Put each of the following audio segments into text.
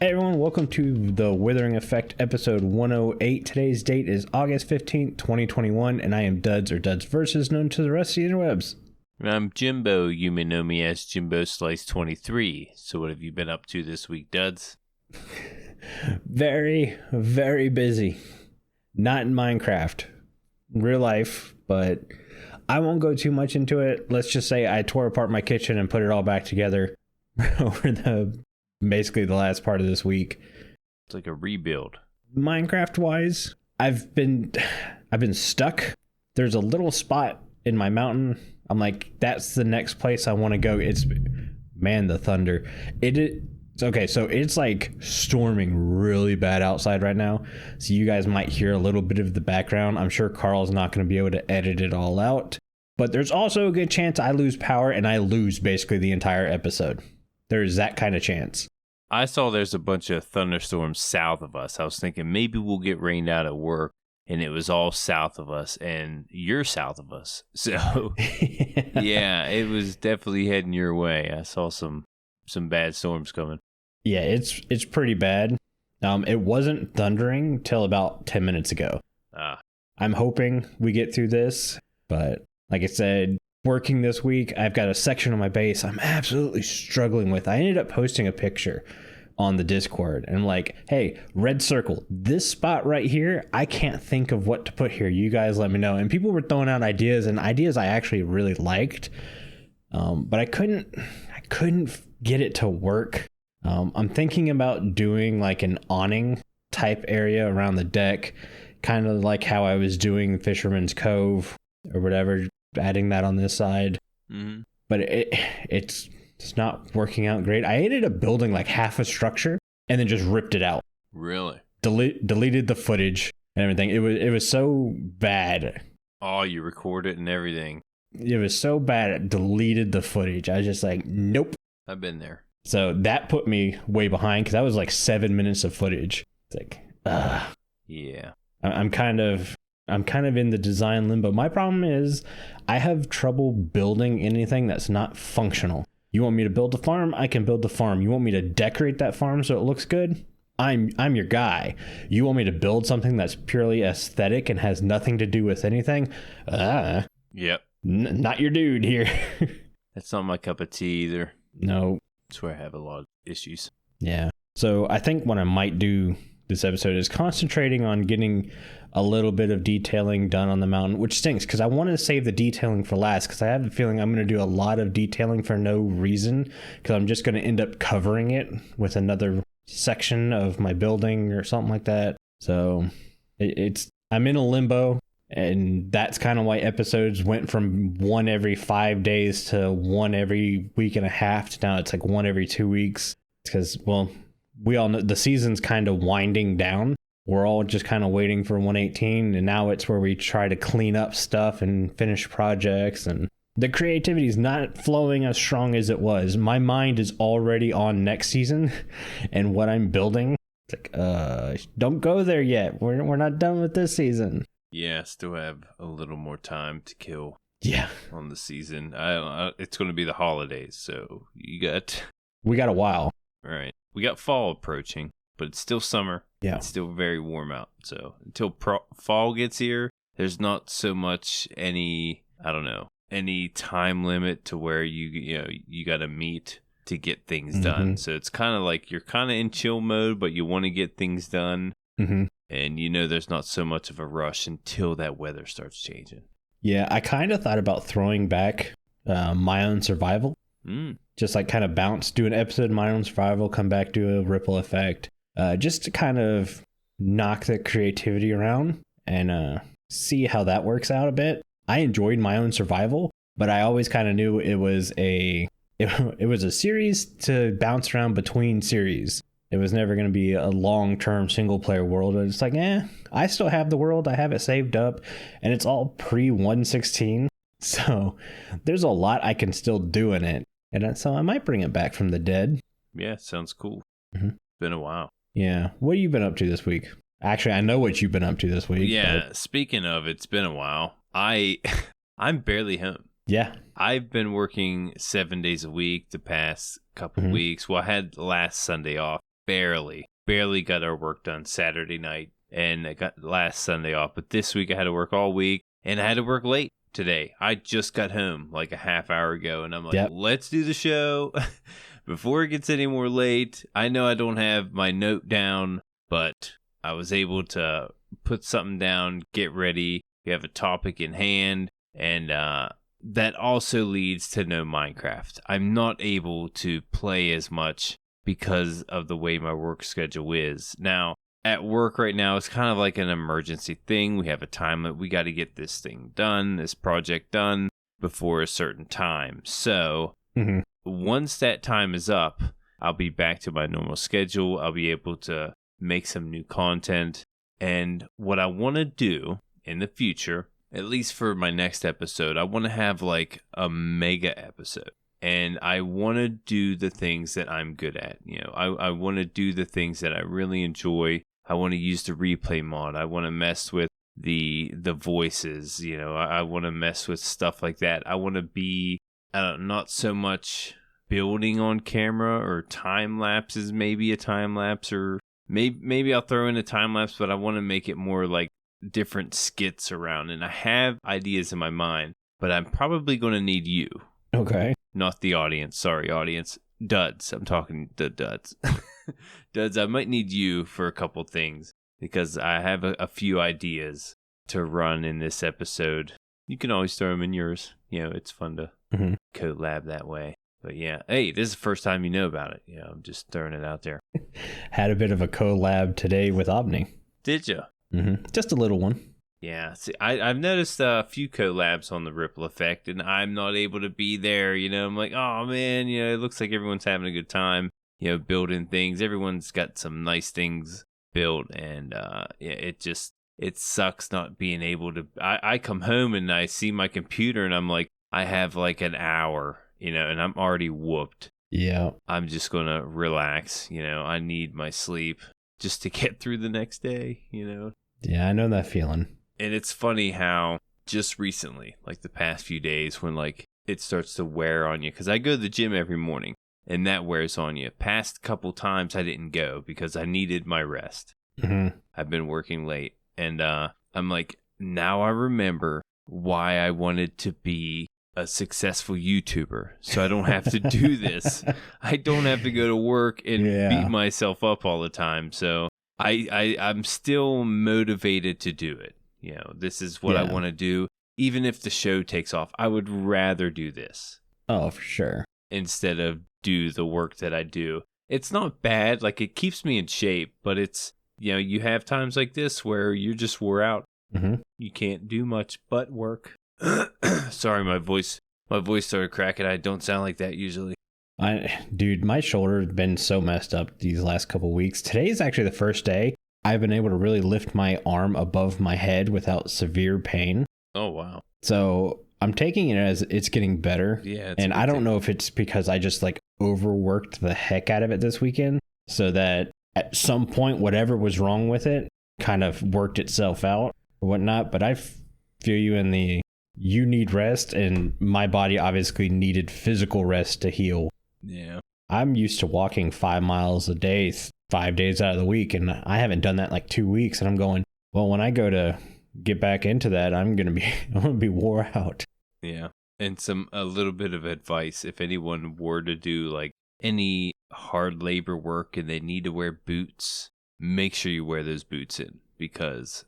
Hey everyone, welcome to the Withering Effect episode 108. Today's date is August 15th, 2021, and I am Duds or Duds Versus, known to the rest of the interwebs. I'm Jimbo. You may know me as Jimbo Slice 23. So what have you been up to this week, Duds? Very, very busy. Not in Minecraft. Real life, but I won't go too much into it. Let's just say I tore apart my kitchen and put it all back together over basically the last part of this week. It's like a rebuild. Minecraft wise, I've been stuck. There's a little spot in my mountain. I'm like, that's the next place I want to go. The thunder. Okay, so it's like storming really bad outside right now. So you guys might hear a little bit of the background. I'm sure Carl's not going to be able to edit it all out. But there's also a good chance I lose power and I lose basically the entire episode. There's that kind of chance. I saw there's a bunch of thunderstorms south of us. I was thinking maybe we'll get rained out at work, and it was all south of us, and you're south of us. So, yeah, it was definitely heading your way. I saw some bad storms coming. Yeah, it's pretty bad. It wasn't thundering till about 10 minutes ago. I'm hoping we get through this, but like I said, working this week, I've got a section on my base I'm absolutely struggling with. I ended up posting a picture on the Discord and I'm like, hey, red circle, this spot right here, I can't think of what to put here. You guys let me know. And people were throwing out ideas I actually really liked, but I couldn't get it to work. I'm thinking about doing like an awning type area around the deck, kind of like how I was doing Fisherman's Cove or whatever, adding that on this side. Mm-hmm. But it's not working out great. I ended up building like half a structure and then just ripped it out. Really? Deleted the footage and everything. It was so bad. Oh, you record it and everything. It was so bad it deleted the footage. I was just like, nope. I've been there. So that put me way behind because that was like 7 minutes of footage. It's like, yeah. I'm kind of in the design limbo. My problem is I have trouble building anything that's not functional. You want me to build a farm? I can build the farm. You want me to decorate that farm so it looks good? I'm your guy. You want me to build something that's purely aesthetic and has nothing to do with anything? Yep. Not your dude here. That's not my cup of tea either. No. That's where I have a lot of issues. Yeah. So I think what I might do this episode is concentrating on getting a little bit of detailing done on the mountain, which stinks because I wanted to save the detailing for last because I have a feeling I'm going to do a lot of detailing for no reason because I'm just going to end up covering it with another section of my building or something like that. So I'm in a limbo, and that's kind of why episodes went from one every 5 days to one every week and a half to now it's like one every 2 weeks. It's because, well, we all know the season's kind of winding down. We're all just kind of waiting for 118, and now it's where we try to clean up stuff and finish projects, and the creativity is not flowing as strong as it was. My mind is already on next season and what I'm building. It's like, don't go there yet. We're not done with this season. Yeah, still have a little more time to kill. Yeah, on the season. It's going to be the holidays, so we got a while. Right. We got fall approaching, but it's still summer. Yeah. It's still very warm out. So until fall gets here, there's not so much any time limit to where you got to meet to get things done. So it's kind of like you're kind of in chill mode, but you want to get things done. Mm-hmm. And there's not so much of a rush until that weather starts changing. Yeah, I kind of thought about throwing back my own survival. Just like kind of bounce, do an episode of my own survival, come back, do a ripple effect. Just to kind of knock the creativity around and see how that works out a bit. I enjoyed my own survival, but I always kind of knew it was a series to bounce around between series. It was never going to be a long-term single-player world. It's like, I still have the world. I have it saved up, and it's all pre-116. So there's a lot I can still do in it. And so I might bring it back from the dead. Yeah, sounds cool. Mm-hmm. Been a while. Yeah. What have you been up to this week? Actually, I know what you've been up to this week. Yeah, but speaking of, it's been a while. I'm barely home. Yeah. I've been working 7 days a week the past couple weeks. Well, I had last Sunday off. barely got our work done Saturday night, and I got last Sunday off. But this week I had to work all week, and I had to work late today. I just got home like a half hour ago, and I'm like, Let's do the show before it gets any more late. I know I don't have my note down, but I was able to put something down, get ready. We have a topic in hand, and that also leads to no Minecraft. I'm not able to play as much because of the way my work schedule is. Now, at work right now, it's kind of like an emergency thing. We have a time limit. We got to get this thing done, this project done before a certain time. So once that time is up, I'll be back to my normal schedule. I'll be able to make some new content. And what I want to do in the future, at least for my next episode, I want to have like a mega episode. And I want to do the things that I'm good at. You know, I want to do the things that I really enjoy. I want to use the replay mod. I want to mess with the voices. You know, I want to mess with stuff like that. I want to be not so much building on camera or time lapses, maybe a time lapse, or maybe I'll throw in a time lapse, but I want to make it more like different skits around. And I have ideas in my mind, but I'm probably going to need you. Okay. Not the audience. Sorry, audience. Duds. I'm talking the duds. Duds, I might need you for a couple things because I have a few ideas to run in this episode. You can always throw them in yours. You know, it's fun to collab that way. But yeah, hey, this is the first time you know about it. Yeah, I'm just throwing it out there. Had a bit of a collab today with Aubni. Did you? Just a little one. Yeah, see, I've noticed a few collabs on the Ripple Effect, and I'm not able to be there. You know, I'm like, oh man, you know, it looks like everyone's having a good time. You know, building things. Everyone's got some nice things built, and yeah, it sucks not being able to. I come home and I see my computer, and I'm like, I have like an hour, you know, and I'm already whooped. Yeah, I'm just gonna relax. You know, I need my sleep just to get through the next day. You know. Yeah, I know that feeling. And it's funny how just recently, like the past few days, when like it starts to wear on you, because I go to the gym every morning and that wears on you. Past couple times I didn't go because I needed my rest. I've been working late, and I'm like, now I remember why I wanted to be a successful YouTuber, so I don't have to do this. I don't have to go to work and beat myself up all the time. So I'm still motivated to do it. You know, this is what I want to do. Even if the show takes off, I would rather do this. Oh, for sure. Instead of do the work that I do. It's not bad. Like, it keeps me in shape, but it's, you know, you have times like this where you're just wore out. You can't do much but work. Sorry, my voice started cracking. I don't sound like that usually. Dude, my shoulder's been so messed up these last couple weeks. Today's actually the first day I've been able to really lift my arm above my head without severe pain. Oh, wow. So I'm taking it as it's getting better. Yeah. And I don't know if it's because I just like overworked the heck out of it this weekend so that at some point, whatever was wrong with it kind of worked itself out or whatnot. But I feel you in you need rest, and my body obviously needed physical rest to heal. Yeah. I'm used to walking 5 miles a day, 5 days out of the week, and I haven't done that in like 2 weeks. And I'm going, well, when I go to get back into that, I'm gonna be wore out. Yeah. And a little bit of advice: if anyone were to do like any hard labor work and they need to wear boots, make sure you wear those boots in, because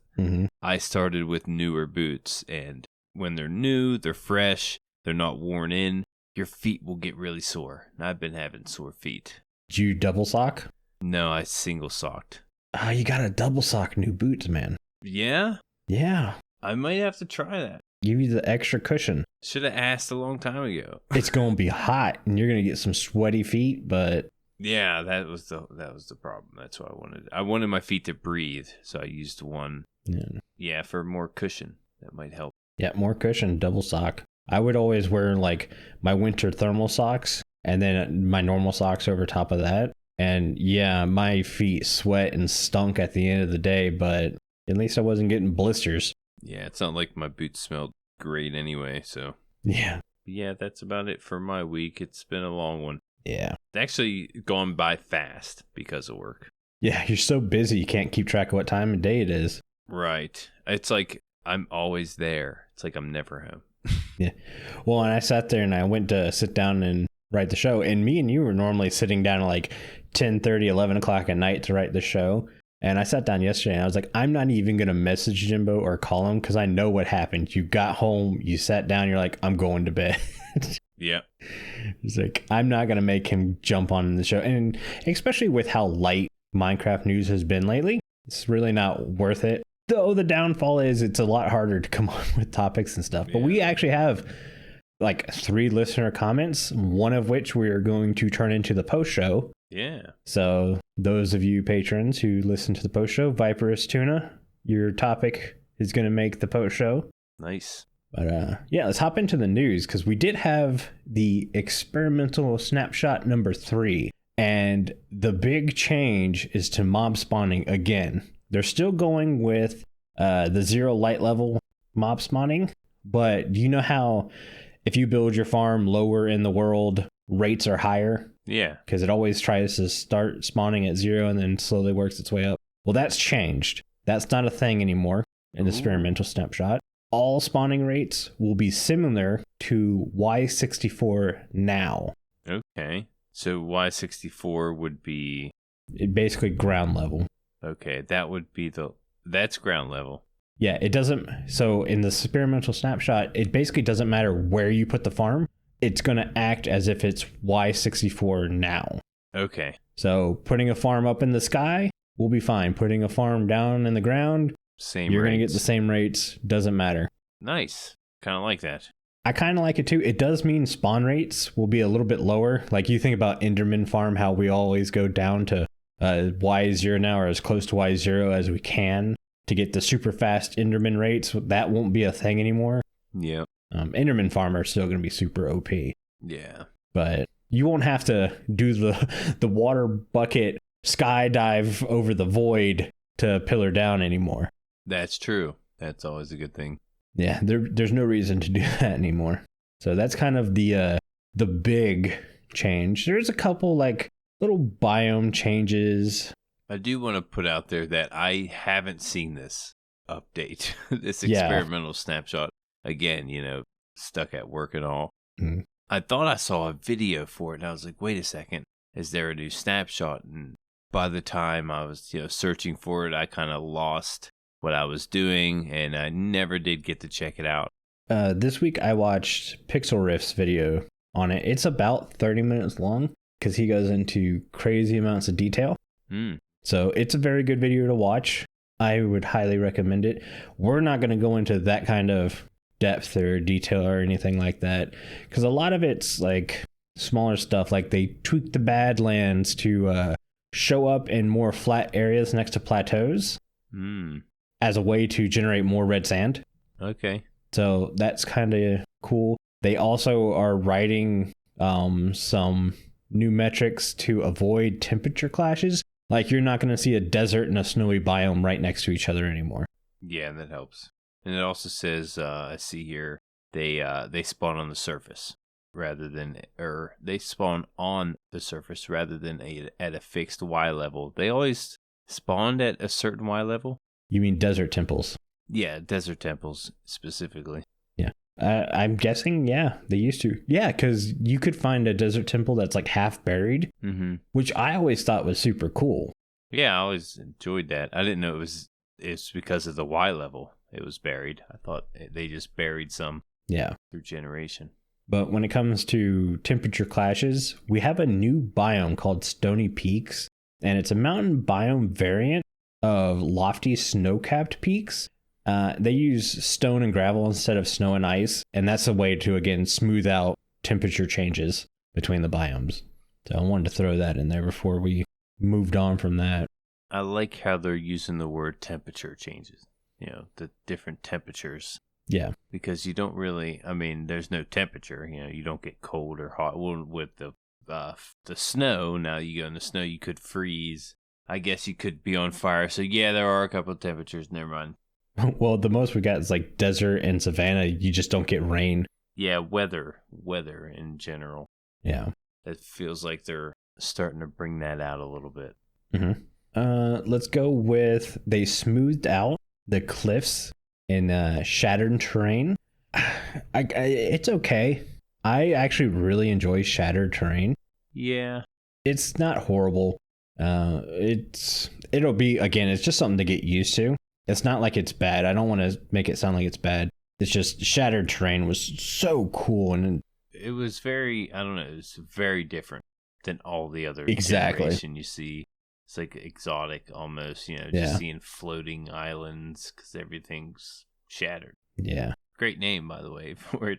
I started with newer boots, and when they're new, they're fresh, they're not worn in, your feet will get really sore. And I've been having sore feet. Did you double sock? No, I single socked. Oh, you got to double sock new boots, man. Yeah? Yeah. I might have to try that. Give you the extra cushion. Should have asked a long time ago. It's going to be hot and you're going to get some sweaty feet, but yeah, that was the problem. That's what I wanted. I wanted my feet to breathe, so I used one. Yeah, for more cushion. That might help. Yeah, more cushion, double sock. I would always wear like my winter thermal socks and then my normal socks over top of that. And yeah, my feet sweat and stunk at the end of the day, but at least I wasn't getting blisters. Yeah, it's not like my boots smelled great anyway, so. Yeah. Yeah, that's about it for my week. It's been a long one. Yeah. It's actually gone by fast because of work. Yeah, you're so busy you can't keep track of what time of day it is. Right. It's like I'm always there. It's like I'm never home. Yeah. Well, and I sat there and I went to sit down and write the show. And me and you were normally sitting down at like 10:30, 11 o'clock at night to write the show. And I sat down yesterday and I was like, I'm not even going to message Jimbo or call him because I know what happened. You got home, you sat down, you're like, I'm going to bed. Yeah. It's like, I'm not going to make him jump on the show. And especially with how light Minecraft news has been lately, it's really not worth it. Though the downfall is it's a lot harder to come up with topics and stuff. But we actually have like 3 listener comments, one of which we are going to turn into the post show. Yeah. So those of you patrons who listen to the post show, viperoustuna, your topic is going to make the post show. Nice. But yeah, let's hop into the news because we did have the experimental snapshot number 3. And the big change is to mob spawning again. They're still going with the 0 light level mob spawning. But do you know how if you build your farm lower in the world, rates are higher? Yeah. Because it always tries to start spawning at 0 and then slowly works its way up. Well, that's changed. That's not a thing anymore in the experimental snapshot. All spawning rates will be similar to Y64 now. Okay. So Y64 would be... Basically ground level. Okay, that would be that's ground level. Yeah, it doesn't... So in the experimental snapshot, it basically doesn't matter where you put the farm. It's going to act as if it's Y64 now. Okay. So putting a farm up in the sky will be fine. Putting a farm down in the ground, you're going to get the same rates. Doesn't matter. Nice. Kind of like that. I kind of like it too. It does mean spawn rates will be a little bit lower. Like you think about Enderman Farm, how we always go down to Y0 now, or as close to Y0 as we can to get the super fast Enderman rates. That won't be a thing anymore. Yeah. Enderman Farm are still going to be super OP. Yeah. But you won't have to do the water bucket skydive over the void to pillar down anymore. That's true. That's always a good thing. Yeah, there's no reason to do that anymore. So that's kind of the big change. There's a couple like little biome changes. I do want to put out there that I haven't seen this update, this experimental snapshot. Again, stuck at work and all. Mm-hmm. I thought I saw a video for it, and I was like, wait a second, is there a new snapshot? And by the time I was searching for it, I kind of lost what I was doing, and I never did get to check it out. This week I watched Pixel Riff's video on it. It's about 30 minutes long because he goes into crazy amounts of detail. So it's a very good video to watch. I would highly recommend it. We're not going to go into that kind of depth or detail or anything like that because a lot of it's like smaller stuff, like they tweaked the Badlands to show up in more flat areas next to plateaus as a way to generate more red sand. Okay. So that's kind of cool. They also are writing some new metrics to avoid temperature clashes. Like you're not going to see a desert and a snowy biome right next to each other anymore. Yeah, that helps. And it also says, I see here, they spawn on the surface rather than, or they spawn on the surface rather than at a fixed Y level. They always spawned at a certain Y level. You mean desert temples? Yeah, desert temples specifically. Yeah. I'm guessing, yeah, they used to. Yeah, because you could find a desert temple that's like half buried, which I always thought was super cool. Yeah, I always enjoyed that. I didn't know it's because of the Y level it was buried. I thought they just buried some through generation. But when it comes to temperature clashes, we have a new biome called Stony Peaks, and it's a mountain biome variant of lofty snow-capped peaks. They use stone and gravel instead of snow and ice, and that's a way to, again, smooth out temperature changes between the biomes. So I wanted to throw that in there before we moved on from that. I like how they're using the word temperature changes, the different temperatures. Yeah. Because you don't really, there's no temperature, you don't get cold or hot. Well, with the snow, now you go in the snow, you could freeze. I guess you could be on fire. So yeah, there are a couple of temperatures, never mind. Well, the most we got is like desert and savanna. You just don't get rain. Yeah, weather in general. Yeah. that feels like they're starting to bring that out a little bit. Let's go with they smoothed out the cliffs in shattered terrain. It's okay. I actually really enjoy shattered terrain. Yeah. It's not horrible. It'll be, again, it's just something to get used to. It's not like it's bad. I don't want to make it sound like it's bad. It's just shattered terrain was so cool, and it was very, I don't know, it's very different than all the other Exactly. generation you see. It's like exotic almost, just seeing floating islands because everything's shattered. Yeah. Great name, by the way, for it.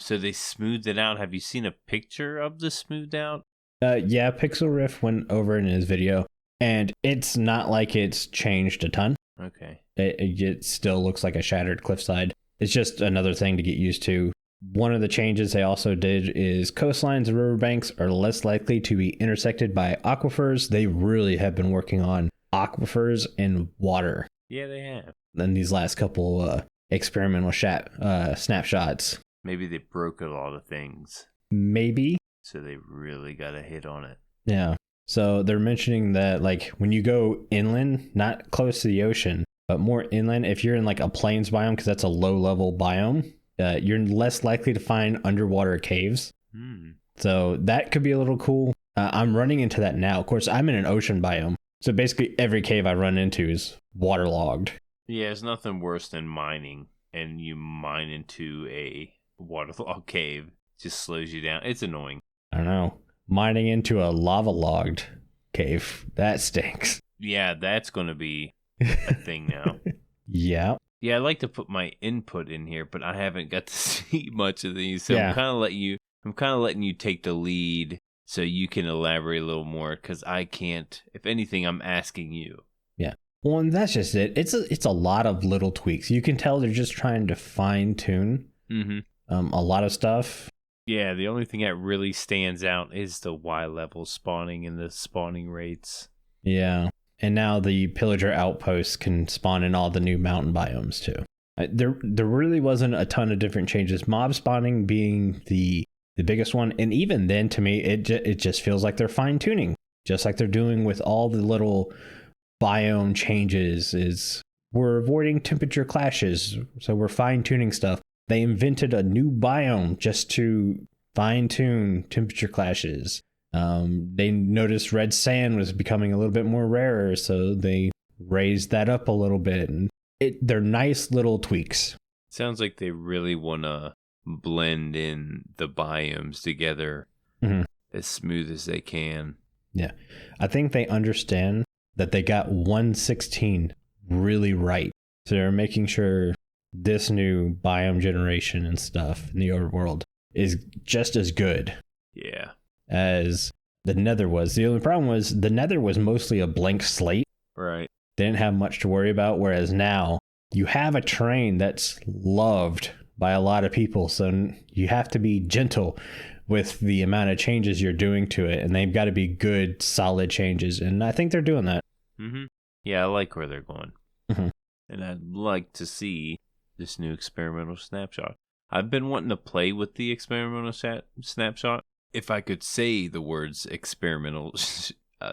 So they smoothed it out. Have you seen a picture of the smoothed out? Yeah, Pixel Riff went over in his video, and it's not like it's changed a ton. Okay. It still looks like a shattered cliffside. It's just another thing to get used to. One of the changes they also did is coastlines and riverbanks are less likely to be intersected by aquifers. They really have been working on aquifers and water. Yeah, they have. In these last couple experimental snapshots. Maybe they broke a lot of things. Maybe. So they really got a hit on it. Yeah. So they're mentioning that, like, when you go inland, not close to the ocean, but more inland, if you're in like a plains biome, because that's a low level biome, you're less likely to find underwater caves. So that could be a little cool. I'm running into that now. Of course, I'm in an ocean biome. So basically every cave I run into is waterlogged. Yeah, it's nothing worse than mining, and you mine into a waterlogged cave. Just slows you down. It's annoying. I don't know. Mining into a lava-logged cave. That stinks. Yeah, that's going to be a thing now. Yeah. Yeah, I like to put my input in here, but I haven't got to see much of these. So Yeah. I'm kind of letting you take the lead so you can elaborate a little more, because I can't. If anything, I'm asking you. Yeah. Well, and that's just it. It's a lot of little tweaks. You can tell they're just trying to fine-tune a lot of stuff. Yeah, the only thing that really stands out is the Y level spawning and the spawning rates. Yeah. And now the pillager outposts can spawn in all the new mountain biomes too. There really wasn't a ton of different changes. Mob spawning being the biggest one, and even then, to me, it just feels like they're fine tuning, just like they're doing with all the little biome changes. Is we're avoiding temperature clashes, so we're fine tuning stuff. They invented a new biome just to fine tune temperature clashes. They noticed red sand was becoming a little bit more rarer, so they raised that up a little bit. And they're nice little tweaks. Sounds like they really want to blend in the biomes together as smooth as they can. Yeah. I think they understand that they got 116 really right. So they're making sure this new biome generation and stuff in the overworld is just as good as the Nether was. The only problem was the Nether was mostly a blank slate. Right. They didn't have much to worry about, whereas now you have a terrain that's loved by a lot of people, so you have to be gentle with the amount of changes you're doing to it, and they've got to be good, solid changes, and I think they're doing that. Yeah, I like where they're going. And I'd like to see this new experimental snapshot. I've been wanting to play with the experimental snapshot. If I could say the words experimental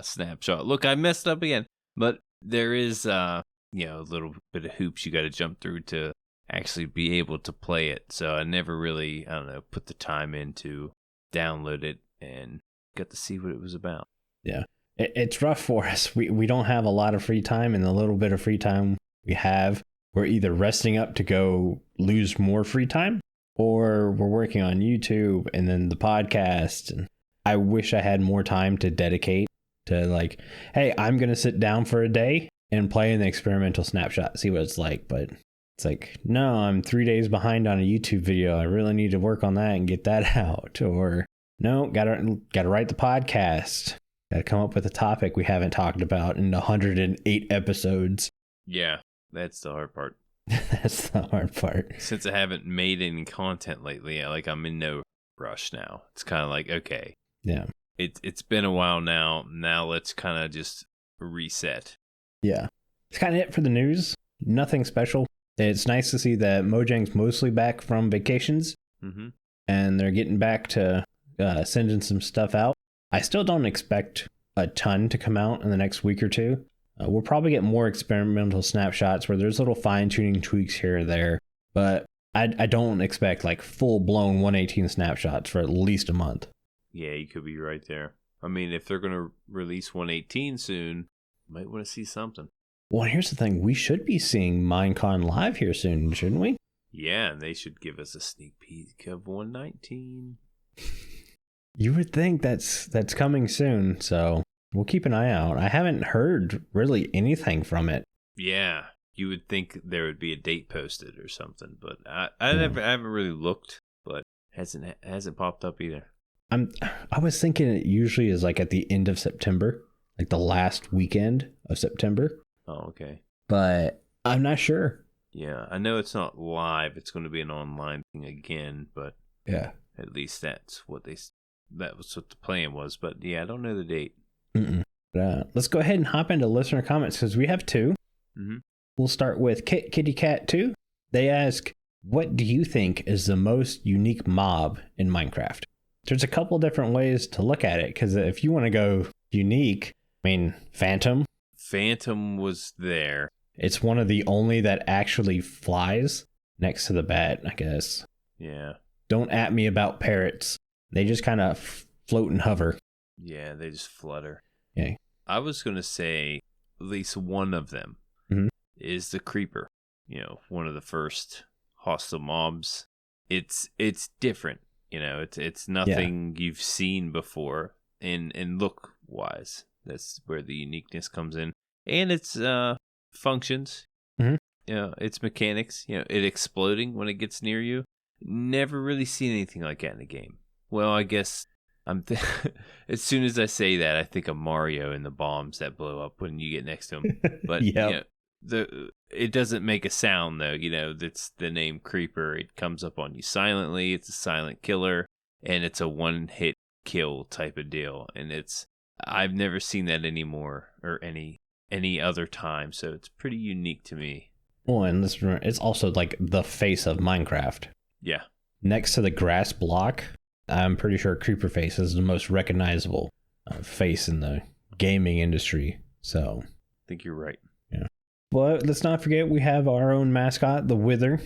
snapshot. Look, I messed up again. But there is, a little bit of hoops you got to jump through to actually be able to play it. So I never really, put the time in to download it and got to see what it was about. Yeah. It's rough for us. We don't have a lot of free time, and the little bit of free time we have, we're either resting up to go lose more free time, or we're working on YouTube and then the podcast. And I wish I had more time to dedicate to, like, hey, I'm going to sit down for a day and play in the experimental snapshot, see what it's like. But it's like, no, I'm 3 days behind on a YouTube video. I really need to work on that and get that out. Or no, gotta write the podcast. Gotta come up with a topic we haven't talked about in 108 episodes. Yeah, that's the hard part. That's the hard part. Since I haven't made any content lately, I'm in no rush now. It's kind of like, okay. Yeah. It's been a while now. Now let's kind of just reset. Yeah. It's kind of it for the news. Nothing special. It's nice to see that Mojang's mostly back from vacations. And they're getting back to sending some stuff out. I still don't expect a ton to come out in the next week or two. We'll probably get more experimental snapshots where there's little fine-tuning tweaks here or there, but I don't expect like full-blown 118 snapshots for at least a month. Yeah, you could be right there. I mean, if they're going to release 118 soon, you might want to see something. Well, here's the thing. We should be seeing Minecon live here soon, shouldn't we? Yeah, and they should give us a sneak peek of 119. You would think that's coming soon, so we'll keep an eye out. I haven't heard really anything from it. Yeah, you would think there would be a date posted or something, but I haven't really looked, but hasn't popped up either. I was thinking it usually is like at the end of September, like the last weekend of September. Oh, okay. But I'm not sure. Yeah, I know it's not live. It's going to be an online thing again, but yeah, at least that was what the plan was. But yeah, I don't know the date. Let's go ahead and hop into listener comments because we have two. Mm-hmm. We'll start with Kitty Cat 2. They ask, what do you think is the most unique mob in Minecraft? There's a couple different ways to look at it, because if you want to go unique, I mean, Phantom. Phantom was there. It's one of the only that actually flies next to the bat, I guess. Yeah. Don't at me about parrots. They just kind of float and hover. Yeah, they just flutter. Yeah. I was going to say at least one of them is the creeper. You know, one of the first hostile mobs. It's different. You know, it's nothing you've seen before in look wise. That's where the uniqueness comes in. And its functions. Mm-hmm. You know, its mechanics. You know, it exploding when it gets near you. Never really seen anything like that in a game. Well, I guess as soon as I say that, I think of Mario and the bombs that blow up when you get next to him. But yep. You know, it doesn't make a sound though. You know, that's the name Creeper. It comes up on you silently. It's a silent killer, and it's a one-hit kill type of deal. And I've never seen that anymore or any other time. So it's pretty unique to me. Well, and let's remember, it's also like the face of Minecraft. Yeah. Next to the grass block, I'm pretty sure Creeper Face is the most recognizable face in the gaming industry. So I think you're right. Yeah. But let's not forget we have our own mascot, the Wither.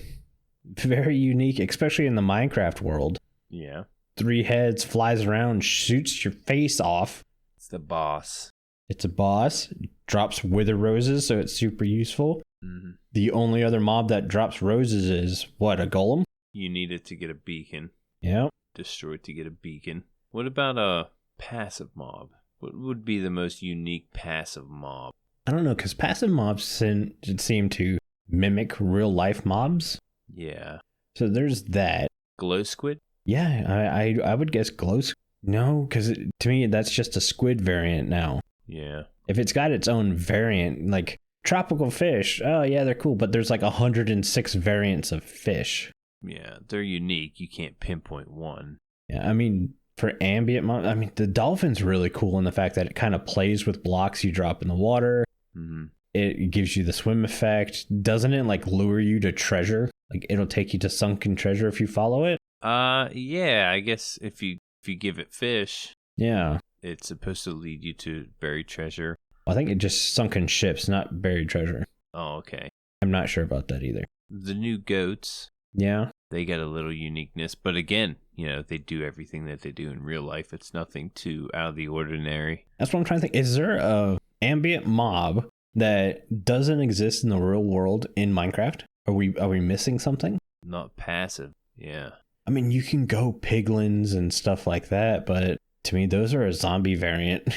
Very unique, especially in the Minecraft world. Yeah. 3 heads, flies around, shoots your face off. It's the boss. It's a boss. Drops wither roses, so it's super useful. Mm-hmm. The only other mob that drops roses is, what, a golem? You need it to get a beacon. Yeah. Destroy it to get a beacon. What about a passive mob? What would be the most unique passive mob? I don't know, because passive mobs seem to mimic real life mobs. Yeah. So there's that. Glow squid? Yeah, I would guess glow squid. No, because to me, that's just a squid variant now. Yeah. If it's got its own variant, like tropical fish, oh yeah, they're cool, but there's like 106 variants of fish. Yeah, they're unique. You can't pinpoint one. Yeah, I mean, for ambient mob, I mean, the dolphin's really cool in the fact that it kind of plays with blocks you drop in the water. Mm-hmm. It gives you the swim effect. Doesn't it like lure you to treasure? Like it'll take you to sunken treasure if you follow it? Yeah, I guess if you give it fish, yeah, it's supposed to lead you to buried treasure. I think it just sunken ships, not buried treasure. Oh, okay. I'm not sure about that either. The new goats. Yeah. They got a little uniqueness, but again, you know, they do everything that they do in real life. It's nothing too out of the ordinary. That's what I'm trying to think. Is there a ambient mob that doesn't exist in the real world in Minecraft? Are we missing something? Not passive. Yeah. I mean, you can go piglins and stuff like that, but to me, those are a zombie variant.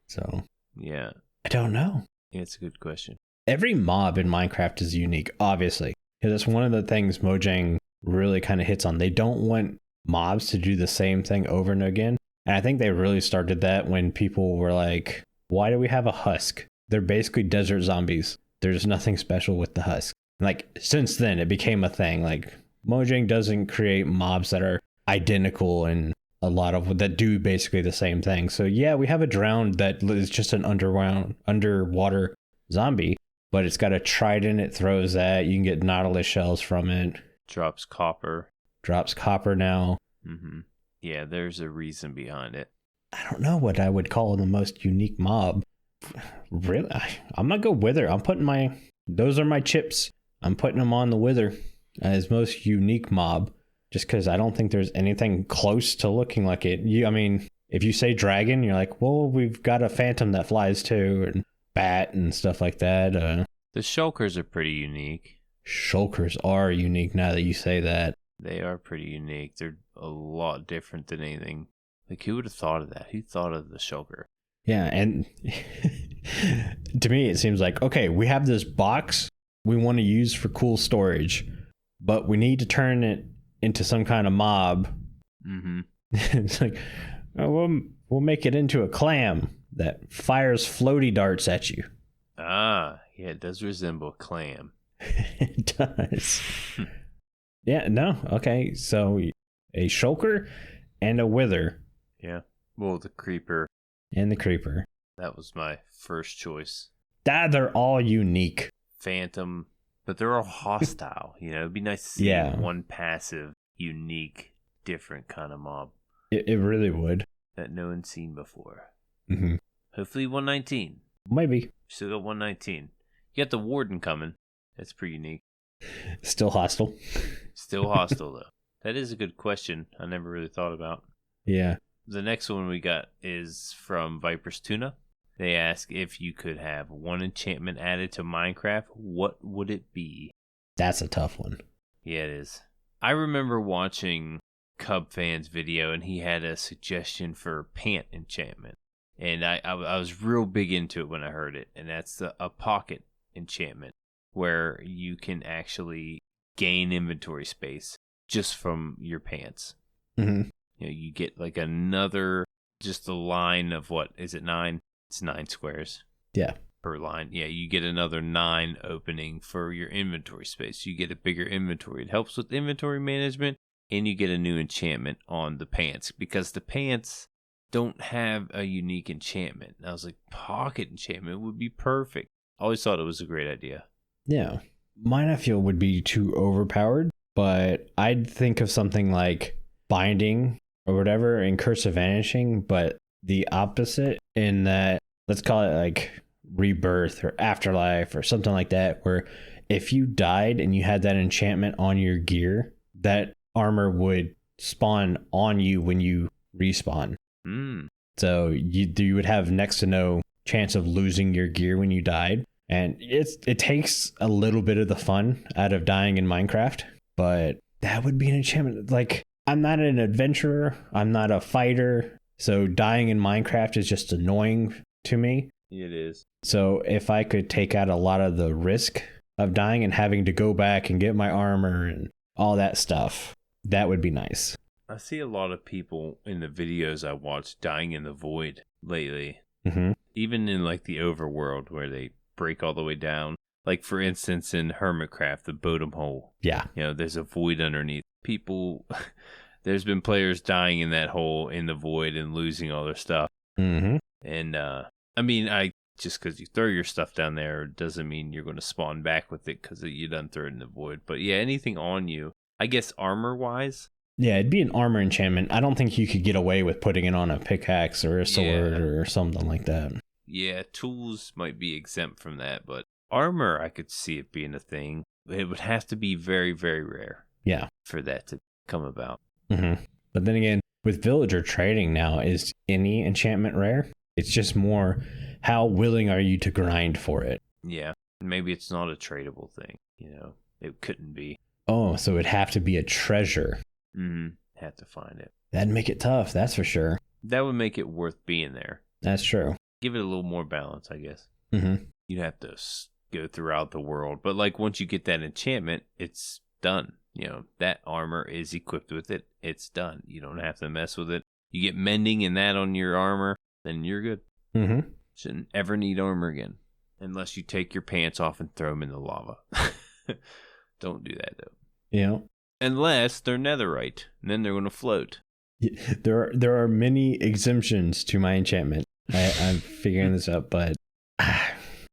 So, yeah. I don't know. Yeah, it's a good question. Every mob in Minecraft is unique, obviously. Because that's one of the things Mojang really kind of hits on. They don't want mobs to do the same thing over and again. And I think they really started that when people were like, why do we have a husk? They're basically desert zombies. There's nothing special with the husk. Like, since then, it became a thing. Like, Mojang doesn't create mobs that are identical and a lot of that do basically the same thing. So yeah, we have a drowned that is just an underwater zombie, but it's got a trident. It throws that. You can get nautilus shells from it. Drops copper now. Mm-hmm. Yeah, there's a reason behind it. I don't know what I would call the most unique mob. Really? I'm going to go Wither. Those are my chips. I'm putting them on the Wither as most unique mob, just because I don't think there's anything close to looking like it. If you say dragon, you're like, well, we've got a phantom that flies too, and bat and stuff like that. The shulkers are pretty unique. Shulkers are unique now that you say that. They are pretty unique. They're a lot different than anything. Like, who would have thought of that? Who thought of the shulker? Yeah, and to me, it seems like, okay, we have this box we want to use for cool storage, but we need to turn it into some kind of mob. Mm-hmm. It's like, oh, we'll make it into a clam that fires floaty darts at you. Ah, yeah, it does resemble a clam. It does. Yeah, no, okay, so a shulker and a wither. Yeah, well, the creeper. And the creeper. That was my first choice. They're all unique. Phantom, but they're all hostile. It'd be nice to see one passive, unique, different kind of mob. It really would. That no one's seen before. Mm-hmm. Hopefully 119. Maybe. Still got 119. You got the warden coming. That's pretty unique. Still hostile. Still hostile, though. That is a good question I never really thought about. Yeah. The next one we got is from viperoustuna. They ask if you could have one enchantment added to Minecraft, what would it be? That's a tough one. Yeah, it is. I remember watching Cub Fan's video, and he had a suggestion for pant enchantment. And I was real big into it when I heard it. And that's a pocket enchantment, where you can actually gain inventory space just from your pants. Mm-hmm. You get like just a line of what is it, 9? It's 9 squares. Yeah. Per line. Yeah, you get another 9 opening for your inventory space. You get a bigger inventory. It helps with inventory management, and you get a new enchantment on the pants, because the pants don't have a unique enchantment. And I was like, pocket enchantment would be perfect. I always thought it was a great idea. Yeah. Mine, I feel, would be too overpowered, but I'd think of something like binding or whatever and curse of vanishing, but the opposite, in that, let's call it like rebirth or afterlife or something like that, where if you died and you had that enchantment on your gear, that armor would spawn on you when you respawn. So you would have next to no chance of losing your gear when you died. And it takes a little bit of the fun out of dying in Minecraft, but that would be an enchantment. Like, I'm not an adventurer, I'm not a fighter, so dying in Minecraft is just annoying to me. It is. So if I could take out a lot of the risk of dying and having to go back and get my armor and all that stuff, that would be nice. I see a lot of people in the videos I watch dying in the void lately. Mm-hmm. Even in like the overworld where they break all the way down. Like, for instance, in Hermitcraft, the bottom hole. Yeah. There's a void underneath. People, there's been players dying in that hole in the void and losing all their stuff. Mm-hmm. And, just because you throw your stuff down there doesn't mean you're going to spawn back with it because you done throw it in the void. But yeah, anything on you, I guess armor-wise. Yeah, it'd be an armor enchantment. I don't think you could get away with putting it on a pickaxe or a sword or something like that. Yeah, tools might be exempt from that, but armor, I could see it being a thing. It would have to be very, very rare. Yeah. For that to come about. Mm-hmm. But then again, with villager trading now, is any enchantment rare? It's just more, how willing are you to grind for it? Yeah. Maybe it's not a tradable thing. It couldn't be. Oh, so it'd have to be a treasure. Mm-hmm. Have to find it. That'd make it tough, that's for sure. That would make it worth being there. That's true. Give it a little more balance, I guess. Mm-hmm. You'd have to go throughout the world. But like, once you get that enchantment, it's done. That armor is equipped with it. It's done. You don't have to mess with it. You get mending and that on your armor, then you're good. Mm-hmm. Shouldn't ever need armor again. Unless you take your pants off and throw them in the lava. Don't do that, though. Yeah. Unless they're netherite. And then they're going to float. There are many exemptions to my enchantment. I'm figuring this out, but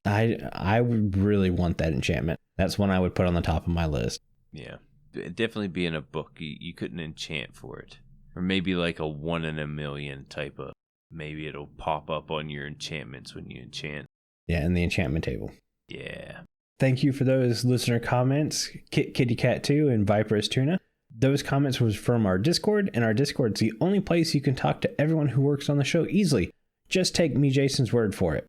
I would really want that enchantment. That's one I would put on the top of my list. Yeah. It'd definitely be in a book. You couldn't enchant for it. Or maybe like a 1 in a million type of, maybe it'll pop up on your enchantments when you enchant. Yeah, in the enchantment table. Yeah. Thank you for those listener comments, Kitty Cat 2 and viperoustuna. Those comments was from our Discord, and our Discord's the only place you can talk to everyone who works on the show easily. Just take me, Jason's word for it.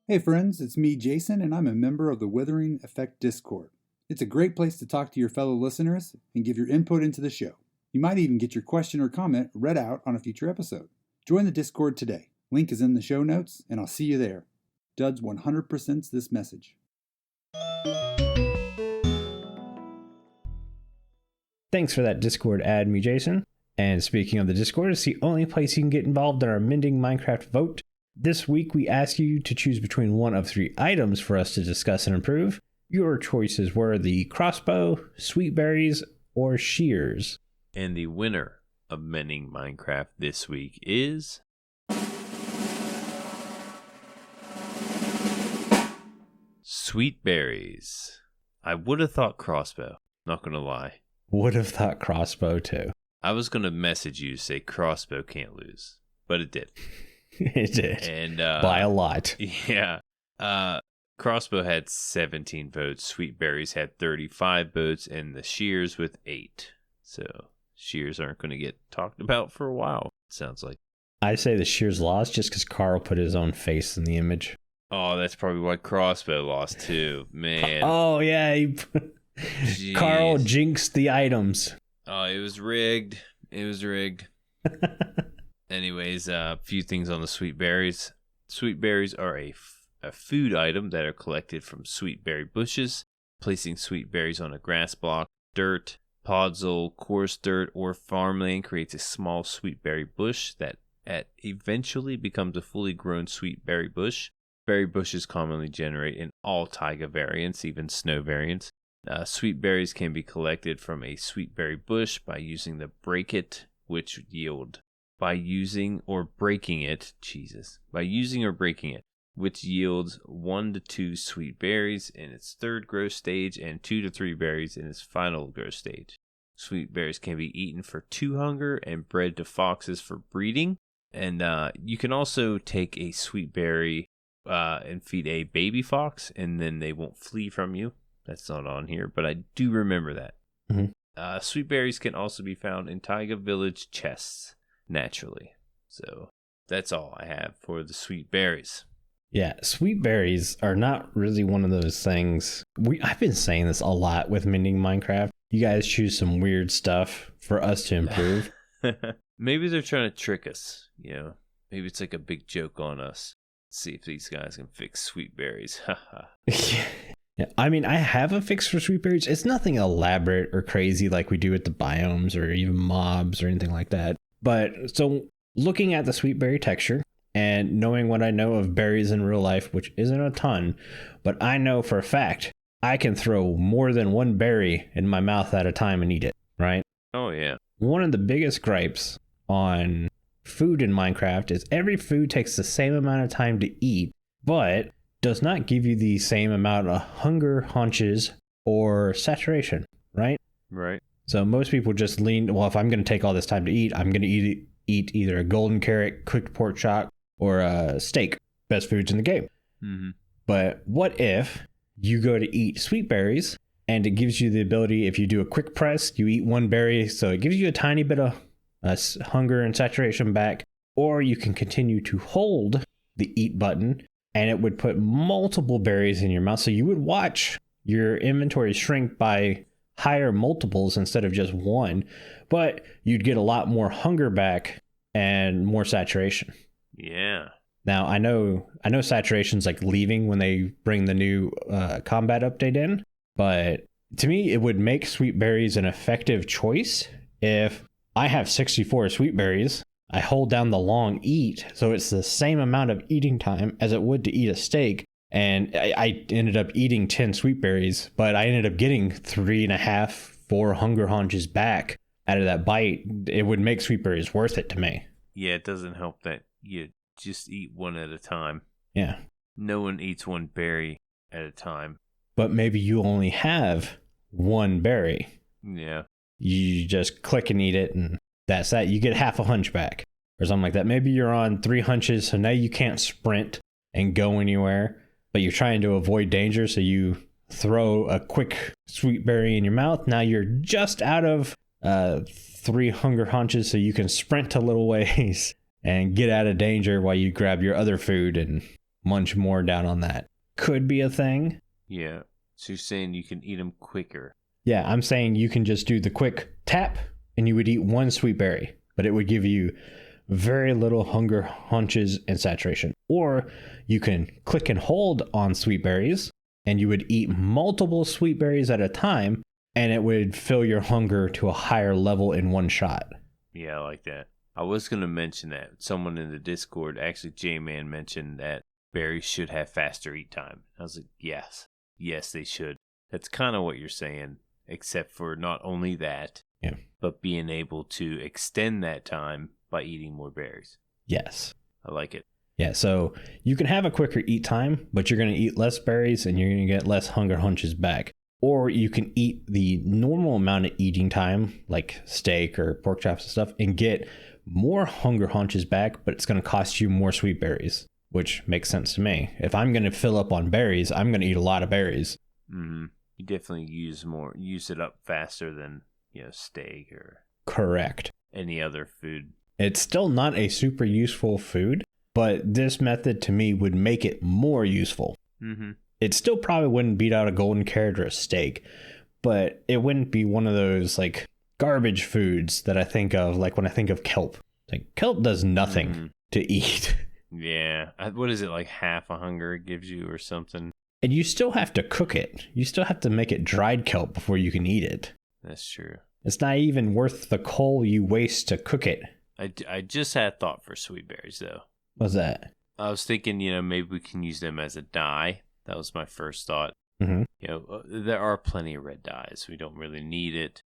Hey friends, it's me, Jason, and I'm a member of the Withering Effect Discord. It's a great place to talk to your fellow listeners and give your input into the show. You might even get your question or comment read out on a future episode. Join the Discord today. Link is in the show notes, and I'll see you there. Duds 100% this message. Thanks for that Discord ad, me, Jason. And speaking of the Discord, it's the only place you can get involved in our Mending Minecraft vote. This week, we ask you to choose between one of 3 items for us to discuss and improve. Your choices were the crossbow, sweet berries, or shears. And the winner of Mending Minecraft this week is... sweet berries. I would have thought crossbow, not gonna lie. Would have thought crossbow too. I was gonna message you, say crossbow can't lose, but it did. It did. And by a lot. Yeah. Crossbow had 17 votes, sweet berries had 35 votes, and the shears with 8. So shears aren't going to get talked about for a while, it sounds like. I say the shears lost just because Carl put his own face in the image. Oh, that's probably why crossbow lost too, man. Oh yeah, Carl jinxed the items. Oh, it was rigged. Anyways, a few things on the sweet berries. Sweet berries are a food item that are collected from sweet berry bushes. Placing sweet berries on a grass block, dirt, podzol, coarse dirt, or farmland creates a small sweet berry bush that eventually becomes a fully grown sweet berry bush. Berry bushes commonly generate in all taiga variants, even snow variants. Sweet berries can be collected from a sweet berry bush by using the break-it, which yield. By using or breaking it, which yields 1 to 2 sweet berries in its third growth stage and 2 to 3 berries in its final growth stage. Sweet berries can be eaten for 2 hunger and bred to foxes for breeding. And you can also take a sweet berry and feed a baby fox, and then they won't flee from you. That's not on here, but I do remember that. Mm-hmm. Sweet berries can also be found in taiga village chests naturally. So that's all I have for the sweet berries. Yeah, sweet berries are not really one of those things. I've been saying this a lot with Mending Minecraft. You guys choose some weird stuff for us to improve. Maybe they're trying to trick us, you know. Maybe it's like a big joke on us. See if these guys can fix sweet berries. Yeah, I mean, I have a fix for sweet berries. It's nothing elaborate or crazy like we do with the biomes or even mobs or anything like that. But so looking at the sweet berry texture and knowing what I know of berries in real life, which isn't a ton, but I know for a fact I can throw more than one berry in my mouth at a time and eat it, right? Oh, yeah. One of the biggest gripes on food in Minecraft is every food takes the same amount of time to eat, but does not give you the same amount of hunger, haunches, or saturation, right? Right. So most people just lean, well, if I'm going to take all this time to eat, I'm going to eat either a golden carrot, cooked pork chop, or a steak. Best foods in the game. Mm-hmm. But what if you go to eat sweet berries and it gives you the ability, if you do a quick press, you eat one berry, so it gives you a tiny bit of hunger and saturation back, or you can continue to hold the eat button and it would put multiple berries in your mouth. So you would watch your inventory shrink by higher multiples instead of just one, but you'd get a lot more hunger back and more saturation. Yeah. Now I know saturation's like leaving when they bring the new combat update in, but to me it would make sweet berries an effective choice. If I have 64 sweet berries, I hold down the long eat, so it's the same amount of eating time as it would to eat a steak. And I ended up eating 10 sweet berries, but I ended up getting 3.5, 4 hunger haunches back out of that bite. It would make sweet berries worth it to me. Yeah, it doesn't help that you just eat one at a time. Yeah. No one eats one berry at a time. But maybe you only have one berry. Yeah. You just click and eat it, and that's that. You get half a hunch back or something like that. Maybe you're on 3 hunches, so now you can't sprint and go anywhere, but you're trying to avoid danger, so you throw a quick sweet berry in your mouth. Now you're just out of 3 hunger hunches, so you can sprint a little ways and get out of danger while you grab your other food and munch more down on that. Could be a thing. Yeah. So you're saying you can eat them quicker. Yeah, I'm saying you can just do the quick tap and you would eat 1 sweet berry, but it would give you very little hunger hunches and saturation. Or you can click and hold on sweet berries and you would eat multiple sweet berries at a time, and it would fill your hunger to a higher level in one shot. Yeah, I like that. I was going to mention that. Someone in the Discord, actually J-Man, mentioned that berries should have faster eat time. I was like, yes. Yes, they should. That's kind of what you're saying, except for not only that, but being able to extend that time by eating more berries. Yes. I like it. Yeah, so you can have a quicker eat time, but you're going to eat less berries and you're going to get less hunger hunches back. Or you can eat the normal amount of eating time, like steak or pork chops and stuff, and get more hunger hunches back, but it's going to cost you more sweet berries, which makes sense to me. If I'm going to fill up on berries, I'm going to eat a lot of berries. Mm-hmm. You definitely use it up faster than, steak or Correct. any other food. It's still not a super useful food, but this method to me would make it more useful. Mm-hmm. It still probably wouldn't beat out a golden carrot or a steak, but it wouldn't be one of those like garbage foods that I think of, like when I think of kelp. Like kelp does nothing to eat. Yeah. What is it, like half a hunger it gives you or something? And you still have to cook it. You still have to make it dried kelp before you can eat it. That's true. It's not even worth the coal you waste to cook it. I just had a thought for sweet berries, though. What's that? I was thinking, maybe we can use them as a dye. That was my first thought. Mm-hmm. There are plenty of red dyes. We don't really need it.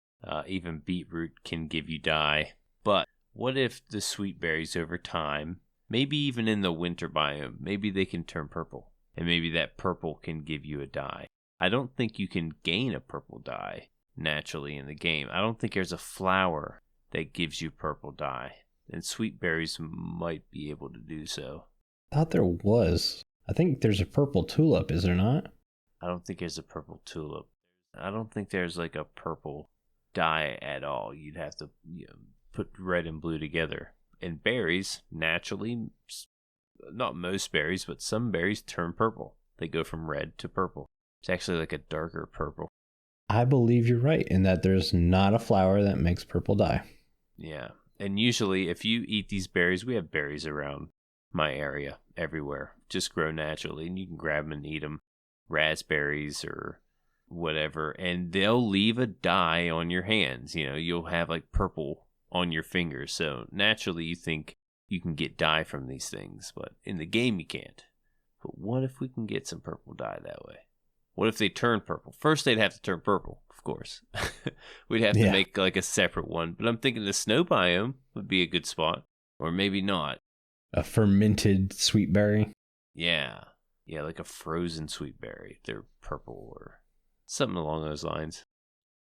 Even beetroot can give you dye. But what if the sweet berries over time, maybe even in the winter biome, maybe they can turn purple. And maybe that purple can give you a dye. I don't think you can gain a purple dye naturally in the game. I don't think there's a flower that gives you purple dye. And sweet berries might be able to do so. I thought there was. I think there's a purple tulip, is there not? I don't think there's a purple tulip. I don't think there's like a purple dye at all. You'd have to put red and blue together. And berries, naturally, not most berries, but some berries turn purple. They go from red to purple. It's actually like a darker purple. I believe you're right in that there's not a flower that makes purple dye. Yeah. And usually if you eat these berries, we have berries around my area everywhere. Just grow naturally and you can grab them and eat them. Raspberries or whatever. And they'll leave a dye on your hands. You'll have like purple on your fingers. So naturally you think you can get dye from these things, but in the game you can't. But what if we can get some purple dye that way? What if they turn purple? First they'd have to turn purple, of course. We'd have to make like a separate one. But I'm thinking the snow biome would be a good spot. Or maybe not. A fermented sweet berry? Yeah. Yeah, like a frozen sweet berry. They're purple or something along those lines.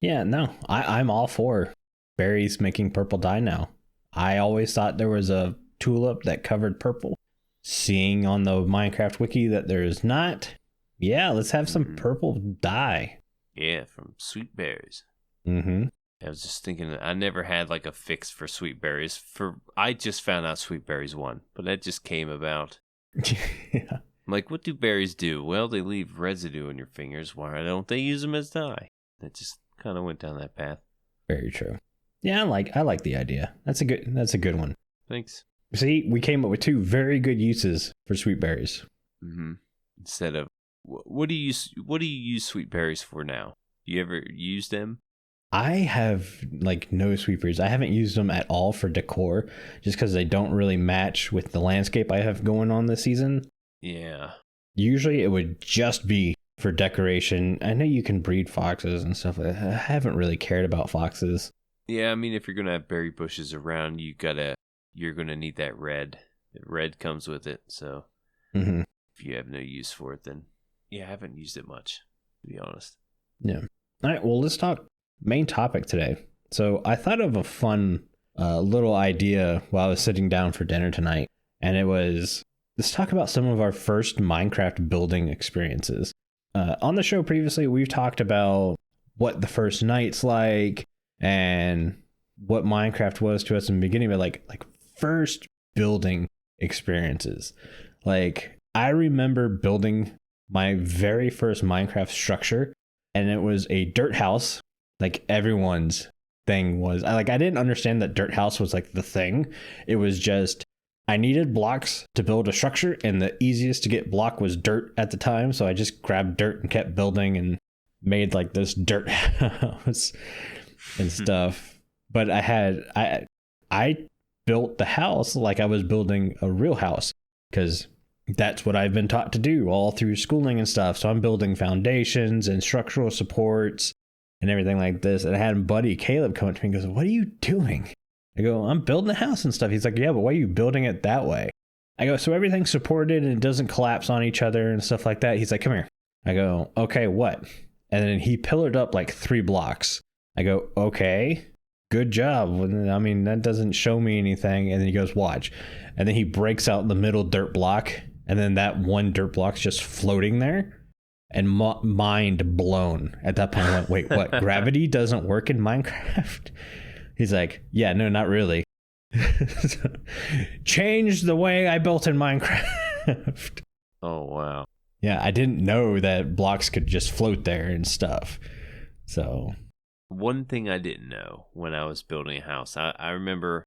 Yeah, no. I'm all for berries making purple dye now. I always thought there was a tulip that covered purple. Seeing on the Minecraft wiki that there is not. Yeah, let's have some purple dye. Yeah, from sweet berries. Mm-hmm. I was just thinking that I never had like a fix for sweet berries. I just found out sweet berries won, but that just came about. Yeah. I'm like, what do berries do? Well, they leave residue on your fingers. Why don't they use them as dye? That just kind of went down that path. Very true. Yeah, I like the idea. That's a good one. Thanks. See, we came up with 2 very good uses for sweet berries. Mm-hmm. Instead of what do you use sweet berries for now? Do you ever use them? I have like no sweet berries. I haven't used them at all for decor, just because they don't really match with the landscape I have going on this season. Yeah. Usually it would just be for decoration. I know you can breed foxes and stuff. I haven't really cared about foxes. Yeah, I mean, if you're gonna have berry bushes around, you're gonna need that red. The red comes with it, so if you have no use for it, then I haven't used it much, to be honest. Yeah. All right. Well, let's talk main topic today. So I thought of a fun little idea while I was sitting down for dinner tonight. And it was, let's talk about some of our first Minecraft building experiences. On the show previously, we've talked about what the first night's like and what Minecraft was to us in the beginning, but like first building experiences. Like, I remember building my very first Minecraft structure, and it was a dirt house. Like, everyone's thing was, I didn't understand that dirt house was like the thing. It was just, I needed blocks to build a structure, and the easiest to get block was dirt at the time. So I just grabbed dirt and kept building and made like this dirt house and stuff. But I built the house like I was building a real house, because that's what I've been taught to do all through schooling and stuff. So I'm building foundations and structural supports and everything like this. And I had a buddy, Caleb, come up to me and goes, "What are you doing?" I go, "I'm building a house and stuff." He's like, "Yeah, but why are you building it that way?" I go, "So everything's supported and it doesn't collapse on each other and stuff like that." He's like, "Come here." I go, "Okay, what?" And then he pillared up like 3 blocks. I go, "Okay, good job. I mean, that doesn't show me anything." And then he goes, "Watch." And then he breaks out the middle dirt block. And then that one dirt block's just floating there. And mind blown. At that point, I went, "Wait, what? Gravity doesn't work in Minecraft?" He's like, "Yeah, no, not really." Changed the way I built in Minecraft. Oh, wow. Yeah, I didn't know that blocks could just float there and stuff. So one thing I didn't know when I was building a house, I remember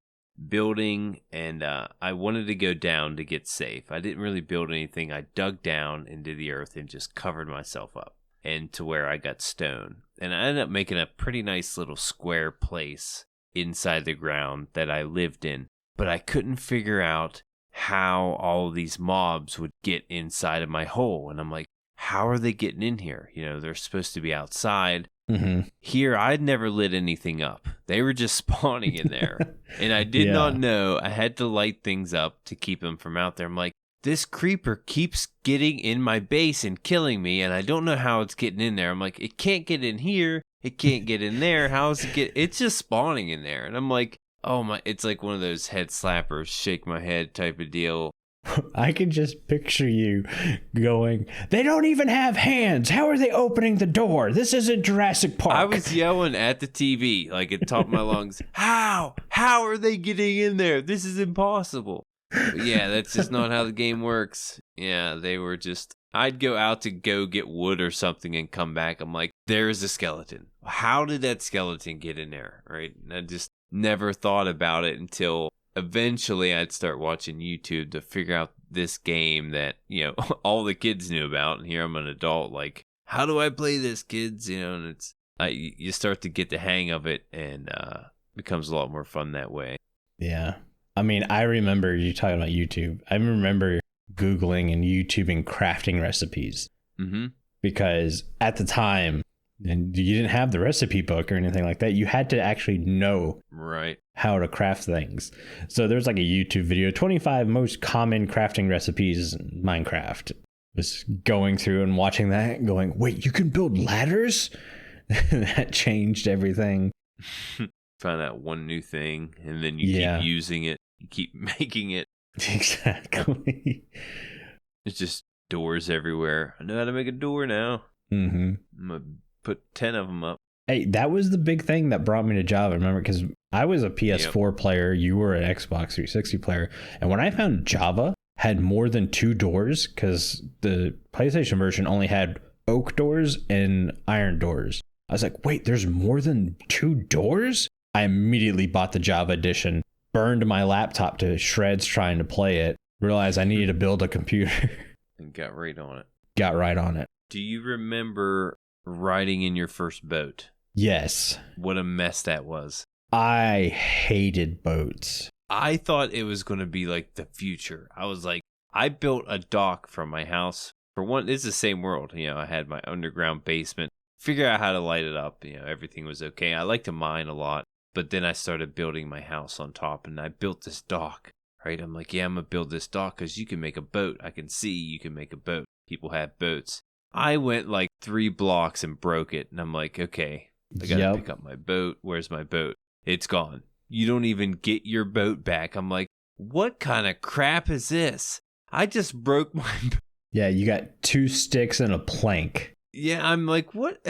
building, and I wanted to go down to get safe. I didn't really build anything. I dug down into the earth and just covered myself up, and to where I got stone. And I ended up making a pretty nice little square place inside the ground that I lived in. But I couldn't figure out how all of these mobs would get inside of my hole. And I'm like, how are they getting in here? You know, they're supposed to be outside. mm-hmm. Here, I'd never lit anything up. They were just spawning in there. And I did not know I had to light things up to keep them from out there. I'm like, this creeper keeps getting in my base and killing me, and I don't know how it's getting in there. I'm like, it can't get in here. It can't get in there. How is it get? It's just spawning in there. And I'm like, oh my, it's like one of those head slappers, shake my head type of deal. I can just picture you going, "They don't even have hands. How are they opening the door? This isn't Jurassic Park." I was yelling at the TV, like at the top of my lungs, How are they getting in there? This is impossible. But yeah, that's just not how the game works. Yeah, they were just, I'd go out to go get wood or something and come back. I'm like, there's a skeleton. How did that skeleton get in there? Right? And I just never thought about it until eventually I'd start watching YouTube to figure out this game that, you know, all the kids knew about. And here I'm an adult, like, how do I play this, kids? You know, and it's, you start to get the hang of it, and becomes a lot more fun that way. Yeah. I mean, I remember you talking about YouTube. I remember Googling and YouTubing crafting recipes. Mm-hmm. Because at the time, and you didn't have the recipe book or anything like that. You had to actually know how to craft things. So there's like a YouTube video, 25 most common crafting recipes in Minecraft. Was going through and watching that, going, "Wait, you can build ladders?" That changed everything. Find out one new thing, and then you keep using it. You keep making it. Exactly. It's just doors everywhere. I know how to make a door now. Mm-hmm. I'm going to put 10 of them up. Hey, that was the big thing that brought me to Java. Remember, because I was a PS4 player, you were an Xbox 360 player, and when I found Java had more than 2 doors, because the PlayStation version only had oak doors and iron doors. I was like, wait, there's more than 2 doors? I immediately bought the Java edition, burned my laptop to shreds trying to play it, realized I needed to build a computer. And got right on it. Got right on it. Do you remember riding in your first boat? Yes. What a mess that was. I hated boats. I thought it was going to be like the future. I was like, I built a dock from my house. For one, it's the same world. You know, I had my underground basement. Figure out how to light it up. You know, everything was okay. I like to mine a lot. But then I started building my house on top, and I built this dock, right? I'm like, yeah, I'm going to build this dock because you can make a boat. I can see you can make a boat. People have boats. I went like 3 blocks and broke it. And I'm like, okay, I gotta pick up my boat. Where's my boat? It's gone. You don't even get your boat back. I'm like, what kind of crap is this? I just broke my boat. Yeah, you got 2 sticks and a plank. Yeah, I'm like, what?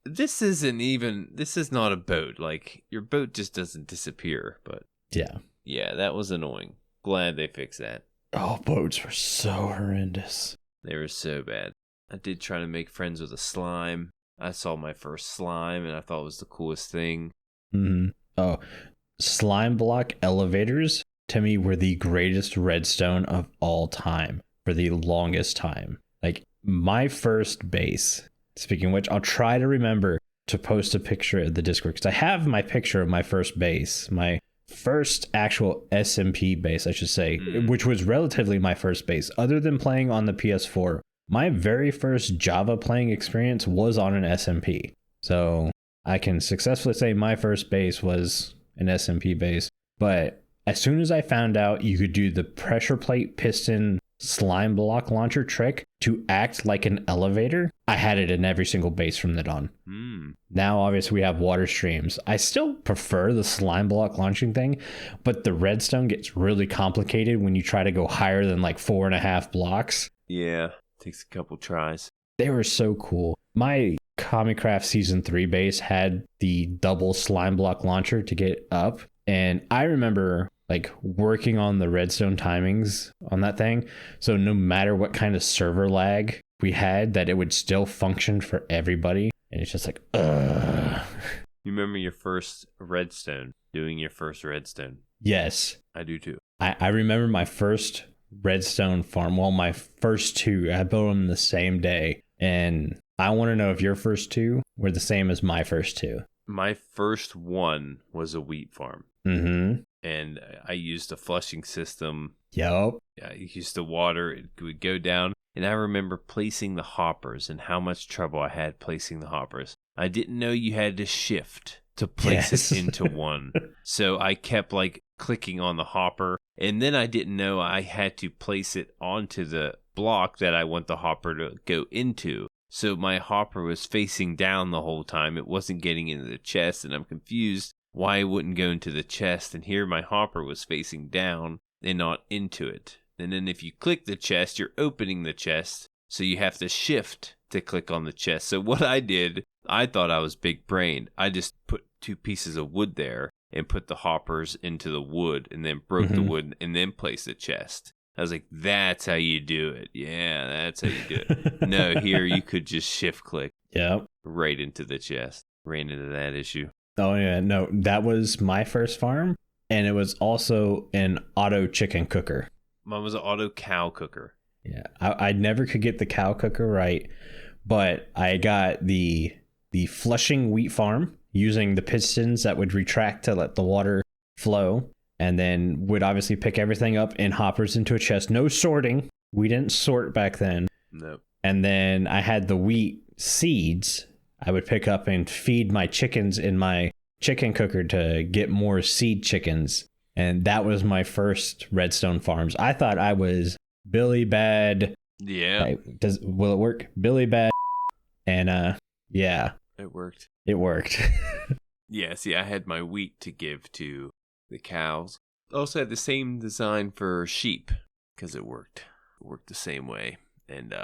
This is not a boat. Like, your boat just doesn't disappear. But yeah, that was annoying. Glad they fixed that. Oh, boats were so horrendous. They were so bad. I did try to make friends with a slime. I saw my first slime, and I thought it was the coolest thing. Mm-hmm. Oh, slime block elevators, to me, were the greatest redstone of all time for the longest time. Like, my first base, speaking of which, I'll try to remember to post a picture of the Discord, because I have my picture of my first base, my first actual SMP base, I should say, which was relatively my first base. Other than playing on the PS4, my very first Java playing experience was on an SMP. So I can successfully say my first base was an SMP base. But as soon as I found out you could do the pressure plate piston slime block launcher trick to act like an elevator, I had it in every single base from then on. Now, obviously, we have water streams. I still prefer the slime block launching thing, but the redstone gets really complicated when you try to go higher than like 4.5 blocks. Yeah, takes a couple tries. They were so cool. My Comicraft Season 3 base had the double slime block launcher to get up, and I remember like working on the redstone timings on that thing. So no matter what kind of server lag we had, that it would still function for everybody. And it's just like, ugh. You remember your first redstone, doing your first redstone? Yes. I do too. I remember my first redstone farm. Well, my first 2, I built them the same day. And I want to know if your first 2 were the same as my first 2. My first one was a wheat farm. Mm-hmm. And I used a flushing system. Yep. I used the water. It would go down. And I remember placing the hoppers and how much trouble I had placing the hoppers. I didn't know you had to shift to place it into one. So I kept like clicking on the hopper. And then I didn't know I had to place it onto the block that I want the hopper to go into. So my hopper was facing down the whole time. It wasn't getting into the chest. And I'm confused why it wouldn't go into the chest. And here my hopper was facing down and not into it. And then if you click the chest, you're opening the chest. So you have to shift to click on the chest. So what I did, I thought I was big brained. I just put 2 pieces of wood there and put the hoppers into the wood and then broke the wood and then placed the chest. I was like, that's how you do it. Yeah, that's how you do it. No, here you could just shift click. Yep. Right into the chest. Ran into that issue. Oh, yeah. No, that was my first farm. And it was also an auto chicken cooker. Mine was an auto cow cooker. Yeah, I never could get the cow cooker right, but I got the flushing wheat farm using the pistons that would retract to let the water flow, and then would obviously pick everything up in hoppers into a chest. No sorting. We didn't sort back then. Nope. And then I had the wheat seeds I would pick up and feed my chickens in my chicken cooker to get more seed chickens. And that was my first redstone farms. I thought I was Billy Bad. Yeah. Will it work? Billy Bad. And yeah. It worked. It worked. Yeah, see, I had my wheat to give to the cows. Also had the same design for sheep because it worked. It worked the same way. And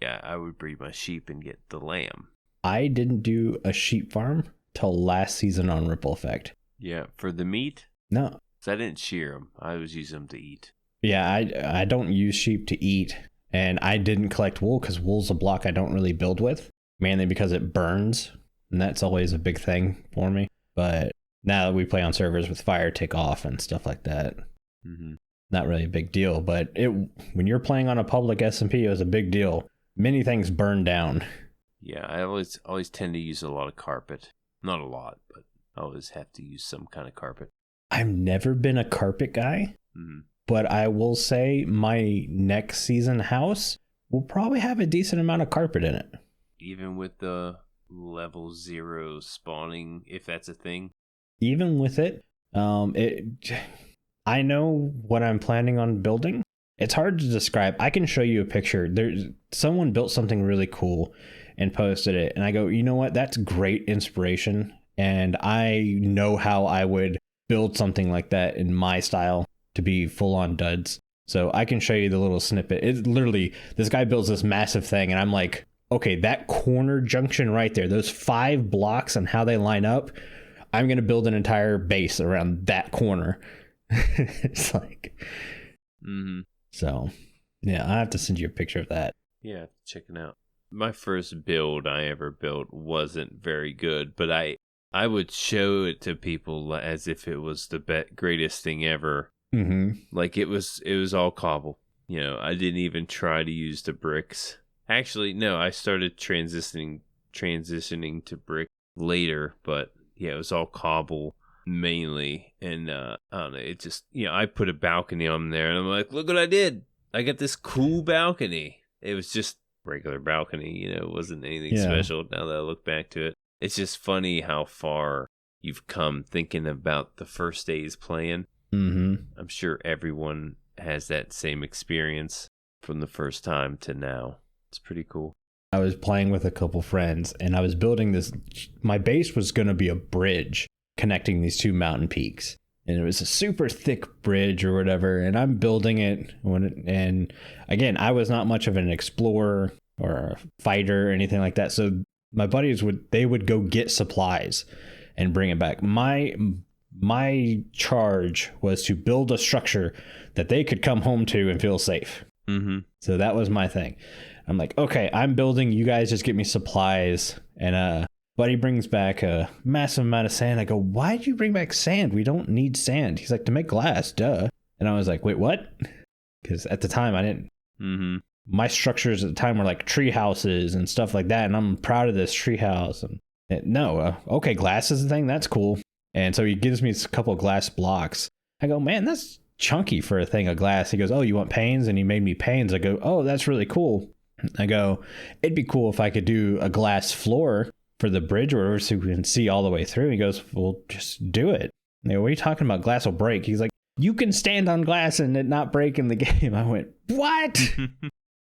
yeah, I would breed my sheep and get the lamb. I didn't do a sheep farm till last season on Ripple Effect. Yeah, for the meat? No. I didn't shear them. I was using them to eat. Yeah, I don't use sheep to eat. And I didn't collect wool because wool's a block I don't really build with. Mainly because it burns. And that's always a big thing for me. But now that we play on servers with fire tick off and stuff like that, not really a big deal. But when you're playing on a public SMP, it was a big deal. Many things burn down. Yeah, I always tend to use a lot of carpet. Not a lot, but I always have to use some kind of carpet. I've never been a carpet guy, but I will say my next season house will probably have a decent amount of carpet in it. Even with the level 0 spawning, if that's a thing? Even with it, I know what I'm planning on building. It's hard to describe. I can show you a picture. Someone built something really cool, and posted it. And I go, you know what? That's great inspiration. And I know how I would build something like that in my style to be full on duds. So I can show you the little snippet. It's literally, this guy builds this massive thing and I'm like, okay, that corner junction right there, those 5 blocks and how they line up, I'm going to build an entire base around that corner. It's like, so yeah, I have to send you a picture of that. Yeah, check it out. My first build I ever built wasn't very good, but I would show it to people as if it was the greatest thing ever. Like it was all cobble. You know, I didn't even try to use the bricks. Actually, no, I started transitioning to brick later, but yeah, it was all cobble mainly. And I don't know, it just, you know, I put a balcony on there and I'm like, look what I did. I got this cool balcony. It was just regular balcony, you know, it wasn't anything special now that I look back to it. It's just funny how far you've come thinking about the first days playing. I'm sure everyone has that same experience from the first time to now. It's pretty cool. I was playing with a couple friends and I was building this. My base was going to be a bridge connecting these 2 mountain peaks. And it was a super thick bridge or whatever. And I'm building it. And again, I was not much of an explorer or a fighter or anything like that. So my buddies would go get supplies and bring it back. My charge was to build a structure that they could come home to and feel safe. So that was my thing. I'm like, okay, I'm building. You guys just get me supplies. And buddy brings back a massive amount of sand. I go, why did you bring back sand? We don't need sand. He's like, to make glass, duh. And I was like, wait, what? Because at the time I didn't. My structures at the time were like tree houses and stuff like that. And I'm proud of this tree house. And no, okay, glass is the thing. That's cool. And so he gives me a couple of glass blocks. I go, man, that's chunky for a thing of glass. He goes, oh, you want panes? And he made me panes. I go, oh, that's really cool. I go, it'd be cool if I could do a glass floor for the bridge or whatever so we can see all the way through. He goes, well, just do it. I go, what are you talking about? Glass will break. He's like, you can stand on glass and it not break in the game. I went, what?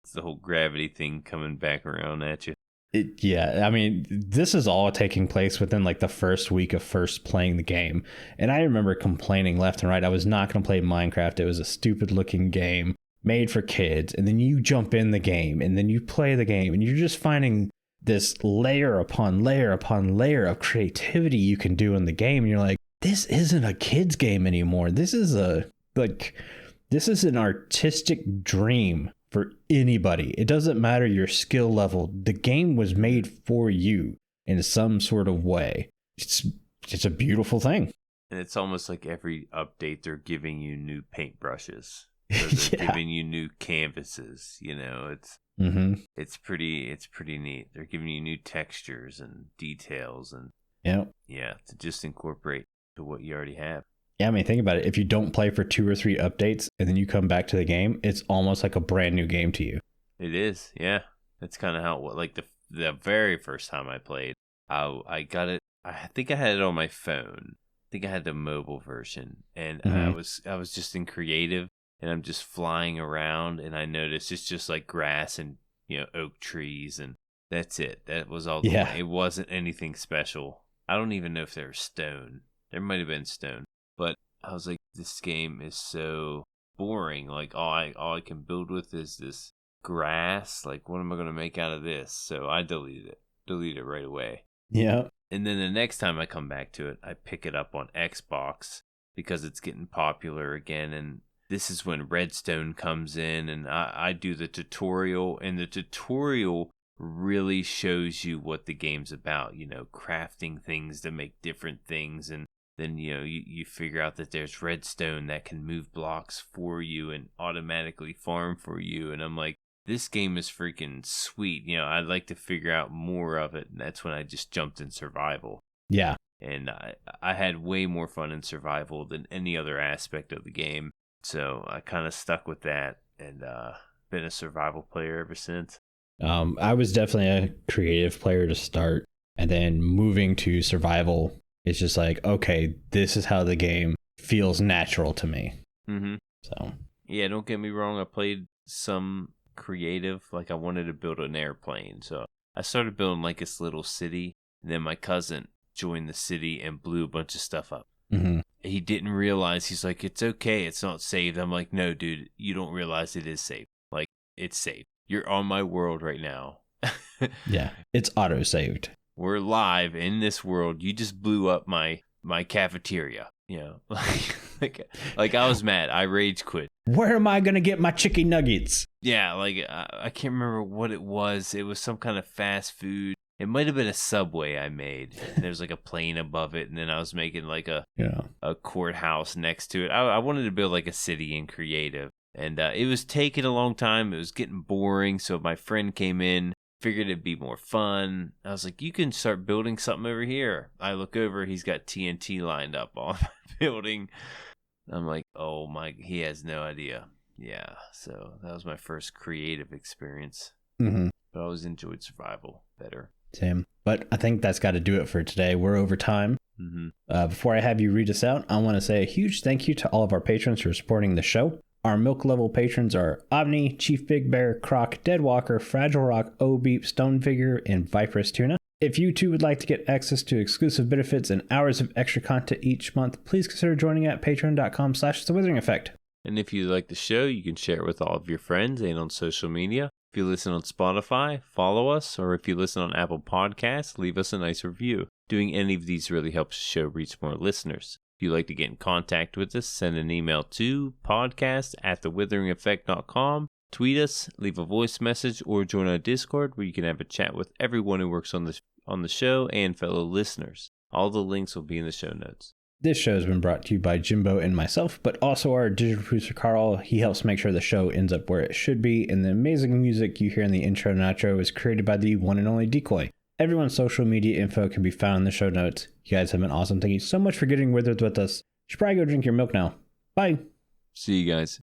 It's the whole gravity thing coming back around at you. Yeah, I mean, this is all taking place within like the first week of first playing the game. And I remember complaining left and right. I was not going to play Minecraft. It was a stupid looking game made for kids. And then you jump in the game and then you play the game and you're just finding this layer upon layer upon layer of creativity you can do in the game. And you're like, this isn't a kid's game anymore. This is an artistic dream for anybody. It doesn't matter your skill level. The game was made for you in some sort of way. It's a beautiful thing. And it's almost like every update they're giving you new paintbrushes. They're giving you new canvases. You know, it's pretty neat. They're giving you new textures and details and to just incorporate to what you already have. Yeah, I mean, think about it. If you don't play for 2 or 3 updates and then you come back to the game, it's almost like a brand new game to you. It is, yeah. That's kind of how, like the very first time I played, I got it. I think I had it on my phone. I think I had the mobile version, and I was just in creative, and I'm just flying around, and I noticed it's just like grass and oak trees, and that's it. That was all. It wasn't anything special. I don't even know if there was stone. There might have been stone. But I was like, this game is so boring. Like, all I can build with is this grass. Like, what am I going to make out of this? So I deleted it right away. Yeah. And then the next time I come back to it, I pick it up on Xbox because it's getting popular again. And this is when Redstone comes in and I do the tutorial. And the tutorial really shows you what the game's about. Crafting things to make different things. And then you figure out that there's redstone that can move blocks for you and automatically farm for you, and I'm like, this game is freaking sweet. I'd like to figure out more of it, and that's when I just jumped in survival. Yeah. And I had way more fun in survival than any other aspect of the game, so I kind of stuck with that and been a survival player ever since. I was definitely a creative player to start, and then moving to survival. It's just like, okay, this is how the game feels natural to me. So yeah, don't get me wrong. I played some creative, like I wanted to build an airplane, so I started building like this little city, and then my cousin joined the city and blew a bunch of stuff up. Mm-hmm. He didn't realize. He's like, it's okay, it's not saved. I'm like, no, dude, you don't realize it is saved. Like, it's saved. You're on my world right now. Yeah, it's auto-saved. We're live in this world. You just blew up my cafeteria. You know, like I was mad. I rage quit. Where am I going to get my chicken nuggets? Yeah, like I can't remember what it was. It was some kind of fast food. It might have been a Subway I made. There's like a plane above it, and then I was making like a courthouse next to it. I wanted to build like a city in creative, and it was taking a long time. It was getting boring, so my friend came in, figured it'd be more fun. I was like, you can start building something over here. I look over, he's got TNT lined up on my building. I'm like, oh my, he has no idea. Yeah, so that was my first creative experience. Mm-hmm. But I always enjoyed survival better. Same. But I think that's got to do it for today. We're over time. Mm-hmm. Before I have you read us out, I want to say a huge thank you to all of our patrons for supporting the show. Our milk level patrons are aubni, ChiefBigBear, Crock, DeadWalker, FragileRock, ohbeep, StoneFigure, and viperoustuna. If you too would like to get access to exclusive benefits and hours of extra content each month, please consider joining at patreon.com/The Withering Effect. And if you like the show, you can share it with all of your friends and on social media. If you listen on Spotify, follow us, or if you listen on Apple Podcasts, leave us a nice review. Doing any of these really helps the show reach more listeners. If you'd like to get in contact with us, send an email to podcast@thewitheringeffect.com, tweet us, leave a voice message, or join our Discord where you can have a chat with everyone who works on the show and fellow listeners. All the links will be in the show notes. This show has been brought to you by Jimbo and myself, but also our digital producer Carl. He helps make sure the show ends up where it should be, and the amazing music you hear in the intro and outro is created by the one and only Decoy. Everyone's social media info can be found in the show notes. You guys have been awesome. Thank you so much for getting withered with us. You should probably go drink your milk now. Bye. See you guys.